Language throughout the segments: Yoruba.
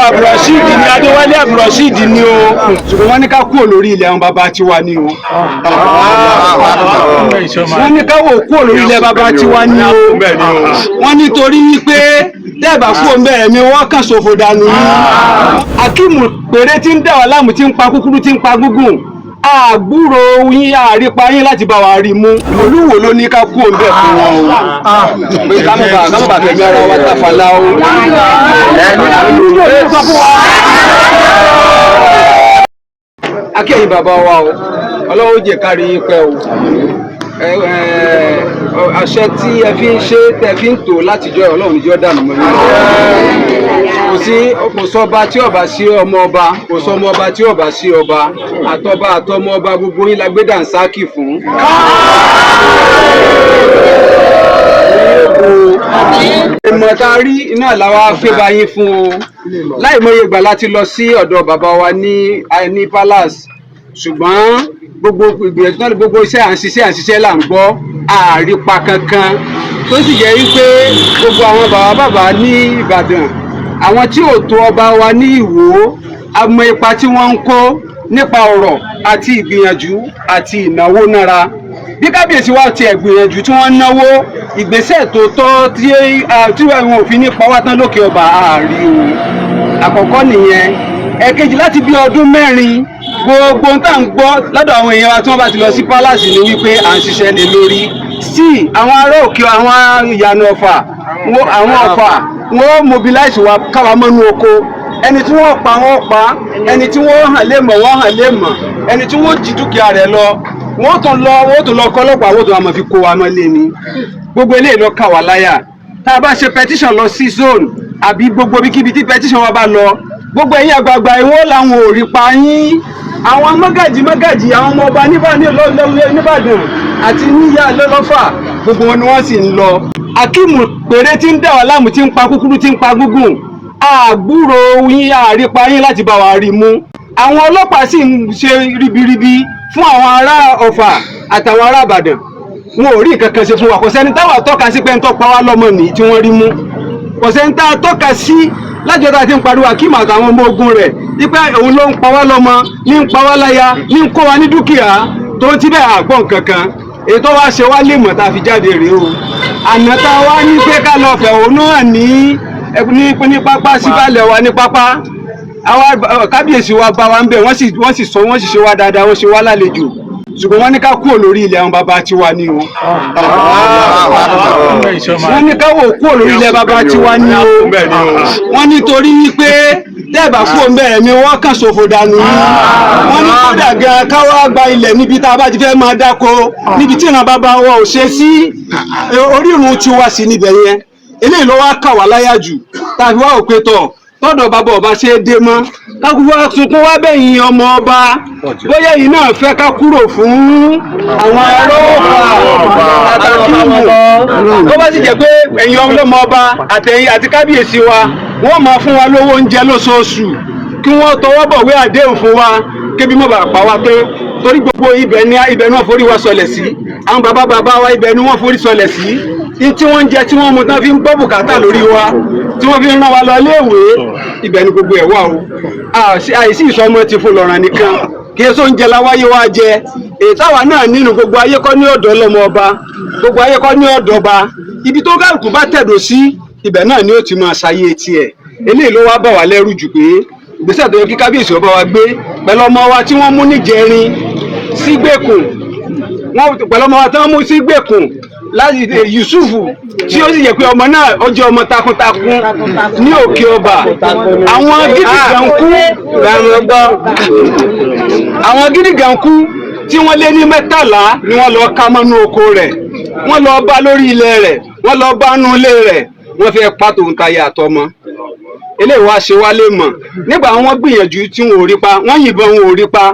ọba Abdulrasheed ní Adéwálé Abdulrasheed ní o ṣùgbọ́n wọ́n ní ká kúrò lórí ilẹ̀ àwọn bàbá tiwa ní o wọ́n ní ká wò kúrò lórí ilẹ̀ bàbá tiwa ní o wọ́n nítorí wípé tẹ́ẹ̀bà kúrò ń bẹ̀rẹ̀ mi wọ́n kàn ṣòfò dànù ní Akíìmù péré tí ń dà wá láàmú tí ń pa kúkúrú tí ń pa gúngùn àgbúrò yín àrípa yín láti bá wa rí mú Olúwo ló ní ká kúrò ń bẹ̀ fún wọn o pé kámọ́bà tẹ̀mí ara wa tàfàlà o akẹ́yìn bàbá wa o Ọlọ́run jẹ́ kárí yín pẹ́ o àṣẹ tí ẹ fi ń ṣe tẹ fi ń tò látijọ́ Ọlọ́run níjọ́ dànù mọ́ kò sọba tí ọba sí ọmọ ọba kò sọmọ ọba tí ọba sí ọba àtọba àtọmọ ọba gbogbo yín la gbé dànsákì fún. ìmọ̀ tá a rí iná làwa fẹ́ bá yín fún o láì mọye ìgbà láti lọ sí ọ̀dọ̀ bàbá wa ní palace ṣùgbọ́n gbogbo ìgbìyànjú náà gbogbo iṣẹ́ à ń ṣiṣẹ́ là ń gbọ́ àrípa kankan tó sì jẹ́ wípé gbogbo àwọn bàbá ní Ìbàdàn àwọn tí ò tó ọba wa ní Ìwó àmọ́ ipa tí wọ́n ń kó nípa ọ̀rọ̀ àti ìgbìyànjú àti ìnáwó nára bí kábíyèsí wa ti ẹ̀gbìyànjú tí wọ́n náwó ìgbésẹ̀ tó tọ́ tí wọn ò fi ní pa wá tán lókè ọba ààrí o àkọ́kọ́ nìyẹn ẹ̀kejì láti bí ọdún mẹ́rin gbogbo ń tà ń gbọ́ lọ́dọ̀ àwọn èèyàn wa tí wọ́n bá ti lọ sí palace ni wípé à ń ṣiṣẹ́ lé lórí sí àwọn ará òkè àwọn ìyànà Ọ̀fà àwọn Ọ̀fà wọ́n mobilize wa káwa mọ́nú oko ẹni tí wọ́n pa wọ́n pa ẹni tí wọ́n hàn lé mọ̀ wọ́n hàn lé mọ̀ ẹni tí wọ́n jí dúkìá rẹ̀ lọ wọ́n tún lọ kọ́lọ́pàá wọ́n tún àmọ́ fi kó wa mọ́ lé ni gbogbo eléyìí lọ kà wá láyà tá a bá ṣe petition lọ sí zone àbí gbogbo ibikíbi tí petition wa bá lọ gbogbo ẹ̀yin àgbààgbà ìwọ làwọn ò rí pa yín àwọn mọ́gàjì àwọn ọmọ ọba nìbàdàn àti níyà lọ́lọ́fà gbogbo wọn ni wọ́n sì ń lọ Akíìmù péré tí ń dà wá láàmú tí ń pa kúkúrú tí ń pa gúngùn àgbúrò yín àrípa yín láti bá wa rí mú àwọn ọlọ́pàá sì ń ṣe ribiribi fún àwọn ará Ọ̀fà àtàwọn ará Ìbàdàn wọn ò rí nǹkan kan ṣe fún wa kò sẹ́ni táwa tọ́ka sí pé ń tọ́pa wá lọ́mọ nìyí tí wọ́n rí mú kò sẹ́ni tá a tọ́ka sí lájọta tí ń pariwo Akíìmù àtàwọn ọmọ ogun rẹ̀ wípé òun ló ń pa wá lọ́mọ ní ń pa wá láya ní ń kó wa ní dúkìá tó ń tíbẹ̀ àgbọ̀n kankan ètò wa ṣe wá lè mọ̀ tá a fi jáde rèé o àná tá a wá ní pé ká lọ fẹ̀hónú hàn ní pápá síbàlẹ̀ wa ní pápá àwọn kábíyèsí wa bá wa ń bẹ̀ wọ́n sì ṣe wá dáadáa wọ́n ṣe wá lálejò ṣùgbọ́n wọ́n ní ká kúrò lórí ilẹ̀ àwọn bàbá tiwa ní o wọ́n ní ká wò kúrò lórí ilẹ̀ bàbá tiwa ní o wọ́n nítorí wípé tẹ́ẹ̀bà kúrò ń bẹ̀rẹ̀ mi wọ́n kàn ṣòfò dànù ní wọ́n ní kódà gan káwá gba ilẹ̀ níbi tá a bá ti fẹ́ máa dáko níbi tí ìran bàbá wa ò ṣe sí orírun tiwa sí níbẹ̀ yẹn eléyìí ló wá kà wá láyà jù tàbí wá òpè tọ̀ tọ́dọ̀ bàbá ọba ṣe é dé mọ́ kákú wá sunkún wá bẹ̀yìn ọmọ ọba bóyá yìí náà fẹ́ ká kúrò fún àwọn ará Ọ̀fà àtàkìmù tó bá sì jẹ́ pé ẹ̀yin ọmọ ọba àtẹ̀yìn àti kábíyèsí wa wọ́n máa fún wa lówó oúnjẹ lóṣooṣù kí wọ́n tọwọ́ bọ̀wé àdéhùn fún wa kébí mọ́ bàa pa wá pé torí gbogbo ibẹ̀ náà forí wa sọlẹ̀ sí àwọn bàbá wa ibẹ̀ ni wọ́n forí sọlẹ̀ sí tí wọ́n ń jẹ tí wọ́n mu tán fi ń gbọ́ bùkátà lórí wa tí wọ́n fi ń rán wa lọ léèwé ibẹ̀ ni gbogbo ẹ̀ wà o àìsí ìsọmọ ti fún lọ́ràn nìkan kí èso ń jẹ láwáyé wá jẹ èyí táwa náà nínú gbogbo ayé kọ́ ní ọ̀dọ̀ ọlọ́mọ ọba gbogbo ayé kọ́ ní ọ̀dọ̀ ọba ibi tó kálukú bá tẹ̀dọ̀ sí ibẹ̀ náà ni ó ti máa ṣayé tiẹ̀ eléyìí ló wá bà wá lẹ́rù jù pé ìgbésẹ̀ tó yẹ kí kábíyèsí ọba wa gbé pẹ̀lú ọmọ wa tí wọ́n mú níjẹrin sígbèkùn pẹ̀lú ọmọ wa tí wọ́n mú sígbèkùn láti Yusufu tí ó sì yẹ pé ọmọ náà ó jẹ́ ọmọ takuntakun ní òkè ọba àwọn gídígànkú tí wọ́n lé ní 13 ni wọ́n lọ ká mọ́nú oko rẹ̀ wọ́n lọ bá lórí ilẹ̀ rẹ̀ wọ́n lọ bá nú ilé rẹ̀ wọ́n fẹ́ pàtó ń tayé àtọmọ eléyìí wá ṣe wá lè mọ̀ nígbà wọ́n gbìyànjú tí wọn ò rí pa wọ́n yìnbọn wọn ò rí pa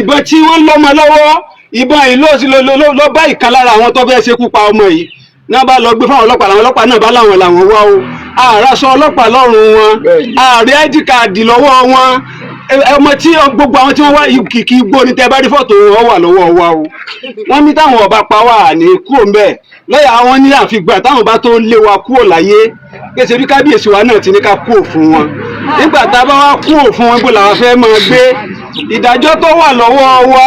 ìbọn tí wọ́n lọ́mọ lọ́wọ́ ìbọn yìí ló bá ìkan lára àwọn tó fẹ́ ṣekú pa ọmọ yìí náà bá lọ gbé fáwọn ọlọ́pàá làwọn ọlọ́pàá náà bá làwọn wá o àràsọ ọlọ́pàá lọ́rùn wọn ààrẹ ID card lọ́wọ́ wọn ọmọ tí gbogbo àwọn tí wọ́n wá kìkì igbó ní tẹ́ bá rí fọ́tò wọn wà lọ́wọ́ wa o wọ́n ní táwọn ọba pa wà ní kúrò ń bẹ̀ lọ́yà àwọn ní àfìgbà táwọn bá tó lé wa kúrò láyé pèsè bí kábíyèsí wa náà ti ní ká kúrò fún wọn nígbà tá a bá wá kúrò fún wọn bó làwọn fẹ́ máa gbé ìdájọ́ tó wà lọ́wọ́ wa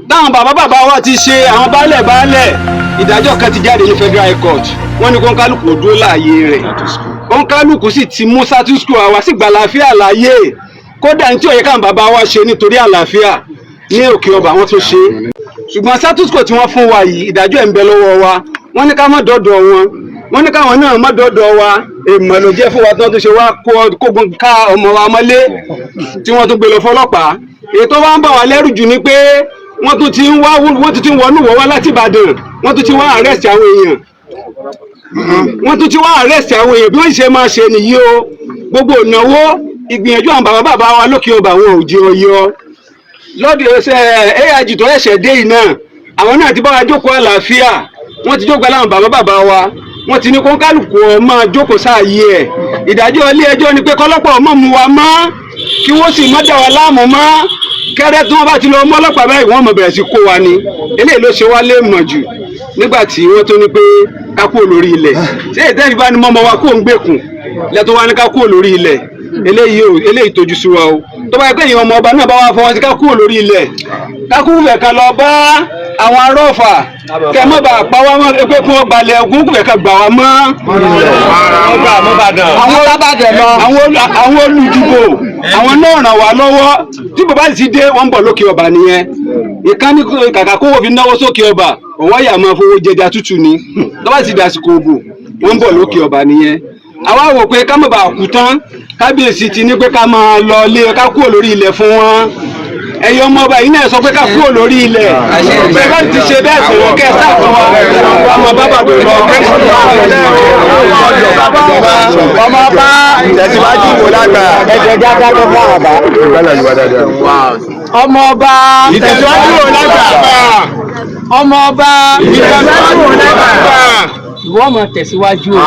táwọn bàbá wa ti ṣe àwọn baálẹ̀ ìdájọ́ kan ti jáde ní Federal High Court wọ́n ní kọ́ńkálùkù ò dúró láàyè rẹ̀ kọ́ńkálùkù sì ti mú status quo àwa sì gba àlàáfíà láàyè kódà ní tí ó yẹ káwọn bàbá wa ṣe nítorí àlàáfíà ní òkè ọba wọn tó ṣe ṣùgbọ́n status quo tí wọ́n fún wa yìí ìdájọ́ ẹ̀ ń bẹ lọ́wọ́ wa wọ́n ní ká má dọ́dọ̀ wọn wọ́n ní káwọn náà má dọ́dọ̀ wa èèmọ̀ ló jẹ́ fún wa tí wọ́n tó ṣe wá kógun ká ọmọ wa mọ́lé tí wọ́n tó gbé lọ fọlọ́pàá èyí tó wá ń bà wá lẹ́rù jù ni pé wọ́n tún ti ń wọnú wọ́ wá láti Ìbàdàn wọ́n tún ti wá arrest àwọn èèyàn bí wọ́n ṣe máa ṣe nìyí o gbogbo ìnáwó ìgbìyànjú àwọn bàbá wa lókè ọba wọn ò jẹ́ ọyọ lọ́dọ̀ AIG tó ẹ̀ṣẹ̀ dé yìí náà àwọn náà ti bá wa jókòó àlàáfíà wọ́n ti jókòó láwọn bàbá wa wọ́n ti ní kó kálukú máa jókòó sáàyè ẹ̀ ìdájọ́ ilé ẹjọ́ ni pé kọ́lọ́pàá ọmọ mu wa mọ́ kí wọ́n sì má dà wá láàmú mọ́ kẹ́rẹ́ tí wọ́n bá ti lọ mọ́ ọlọ́pàá báyìí wọ́n mọ̀ bẹ̀rẹ̀ sí kó wa ni eléyìí ló ṣe wá lé mọ̀ jù nígbà tí wọ́n tó ní pé ká kúrò lórí ilẹ̀ ṣé ìtẹ́jú bá ní mọ́mọ́ wa kó ń gbèkùn lẹ́tọ́ wá ní ká kúrò lórí ilẹ̀ eléyìí tójú sí wa o tó bá yẹ pé èèyàn ọmọ ọba náà bá wá fọwọ́ sí ká kúrò lórí ilẹ̀ ká kúrò fẹ̀ ká lọ bá àwọn arọ́fà kẹ mọ́ bá pa wá mọ́ pé kí wọ́n gbalẹ̀ ogún kúfẹ̀ ká gbà wá mọ́ àwọn olùdìbò àwọn náà ràn wá lọ́wọ́ tí bàbá sì dé wọ́n ń bọ̀ lókè ọba nìyẹn ìkànnì kàkà kówó fi náwó sókè ọba òwò yà máa fowó jẹjà tútù ni tó bá sì dàsìkò òbò wọ́n ń bọ̀ lókè ọba nìyẹn àwa wò pé ká má bàa kú tán kábíyèsí ti ní pé ká máa lọ ilé ká kúrò lórí ilẹ̀ fún wọn ẹ̀yin ọmọ ọba yìí náà sọ pé ká kúrò lórí ilẹ̀ bẹ́ẹ̀ bá ti ṣe bẹ́ẹ̀ sọ̀rọ̀ kẹ́ ẹ̀ sáà fún wa ọmọ bàbá tó lọ ọmọ ọba ìtẹ̀síwájú wò lágbà ẹ̀jẹ̀ jáde tó fún àbá ọmọ ọba ìtẹ̀síwájú wò lágbà ọmọ ọba ìtẹ̀síwájú wò lágbà ìwọ máa tẹ̀síwájú o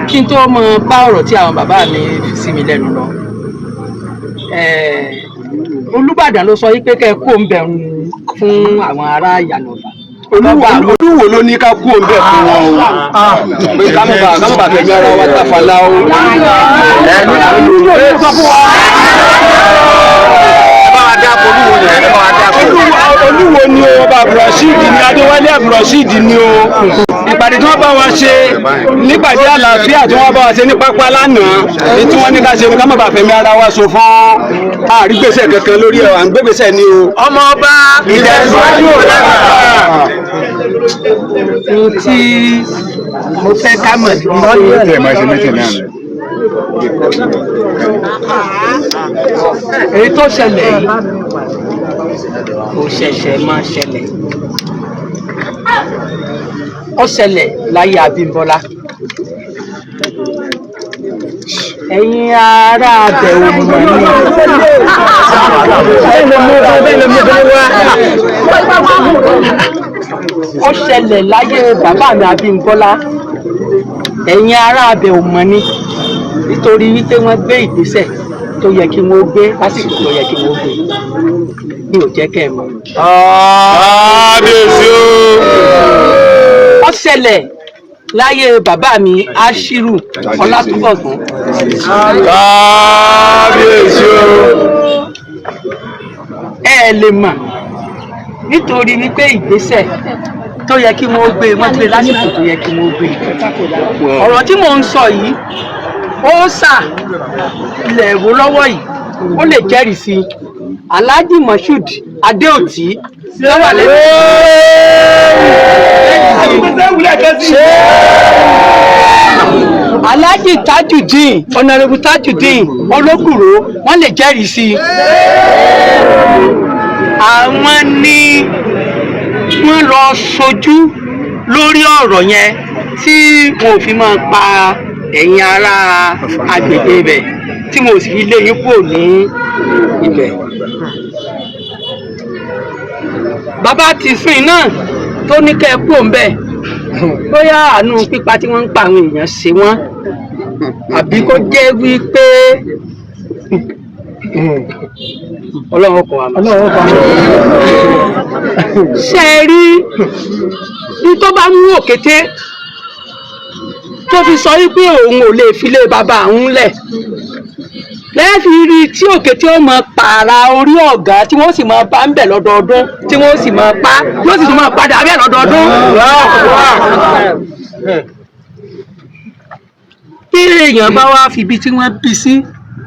kí n tó mọ bá ọ̀rọ̀ tí àwọn bàbá mi fi sí mi lẹ́nu lọ Olúbàdàn ló sọ yí pé kẹ́ ẹ kó ń bẹ̀ fún àwọn ará Ìyànàfà Olúwo ló ní ká kó ń bẹ̀ fún wọn o pé ká má bàa fẹ̀mí ara wa tàfàlà o Olúwo ló sọ fún wa. Olúwo ni o ọba Abdulrasheed ni Adéwálé Abdulrasheed ni o ìpàdé tí wọ́n bá wa ṣe nípàdé àlàáfíà tí wọ́n bá wa ṣe ní pápá lánàá ní tí wọ́n ní ká ṣe ní ká má bàa fẹ̀mí ara wa sọ fún àrígbèsè kankan lórí ẹ̀ à ń gbégbèsè ni o. ọmọ ọba ìtẹ̀síwájú ọ̀làgbà. ohun tí mo fẹ́ ká mọ̀ èyí tó ṣẹlẹ̀ yìí kò ṣẹ̀ṣẹ̀ máa ṣẹlẹ̀ ó ṣẹlẹ̀ láyé Abímbọ́lá ẹ̀yin ará abẹ̀wò ó ṣẹlẹ̀ láyé bàbá mi Abímbọ́lá ẹ̀yin ará abẹ̀wò mọ̀ ni nítorí wípé wọ́n gbé ìgbésẹ̀ tó yẹ kí wọ́n gbé lásìkò tó yẹ kí wọ́n gbé mi ò jẹ́ kẹ́ ẹ mọ̀. ó ṣẹlẹ̀ láyé bàbá mi Ashiru Ọlátúbọ̀sún. ẹ lè mọ̀ nítorí wípé ìgbésẹ̀ tó yẹ kí wọ́n gbé wọ́n gbé lásìkò tó yẹ kí wọ́n gbé. ọ̀rọ̀ tí mò ń sọ yìí ó sà ilẹ̀ èwo lọ́wọ́ yìí ó lè jẹ́rìí sí Alhaji Moshood Adéòtí lọ́wọ́ Alhaji Tajudeen Honorable Tajudeen Olókùrò wọ́n lè jẹ́rìí sí àwọn ni wọ́n lọ ṣojú lórí ọ̀rọ̀ yẹn tí wọn ò fi máa pa ẹ̀yin ará agbègbè ibẹ̀ tí mo sì fi lé yín kúrò ní ibẹ̀. bàbá ti sìn náà tó ní kẹ́ ẹ kúrò ń bẹ̀ bóyá àánú pípa tí wọ́n ń pa àwọn èèyàn ṣe wọ́n àbí kó jẹ́ wípé ọlọ́run kọ̀ wá mọ́. ṣe é rí ní tó bá mú òkété tó fi sọ wípé òun ò lè fi lé bàbá òun lẹ̀ lẹ́ẹ̀fi rí tí òkè tí ó mọ pààrà orí ọ̀gá tí wọ́n sì máa bá ń bẹ̀ lọ́dọọdún tí wọ́n sì máa pa yóò sì tún máa padà bẹ̀ lọ́dọọdún. bí èèyàn bá wá fi ibi tí wọ́n bí sí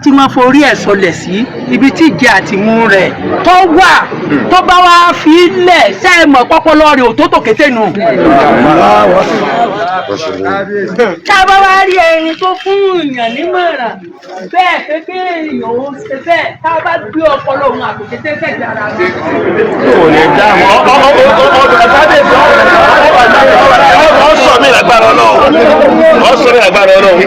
tí wọ́n forí ẹ̀ sọlẹ̀ sí ibi tí ìjẹ àtìmú rẹ̀ tó wà tó bá wá fi lẹ̀ sẹ́ẹ̀mọ̀ pọ́pọ́lọ́ rẹ̀ ò tó tòkè tẹ̀nu. tá a bá wá rí ẹni tó fún èèyàn nímọ̀ràn bẹ́ẹ̀ kékeré èèyàn ó ṣe bẹ́ẹ̀ tá a bá gbé ọpọlọ òun àtòkè tẹ́tẹ́ jára rẹ̀. kò lè dá ọ sọ mí lágbára Ọlọ́run.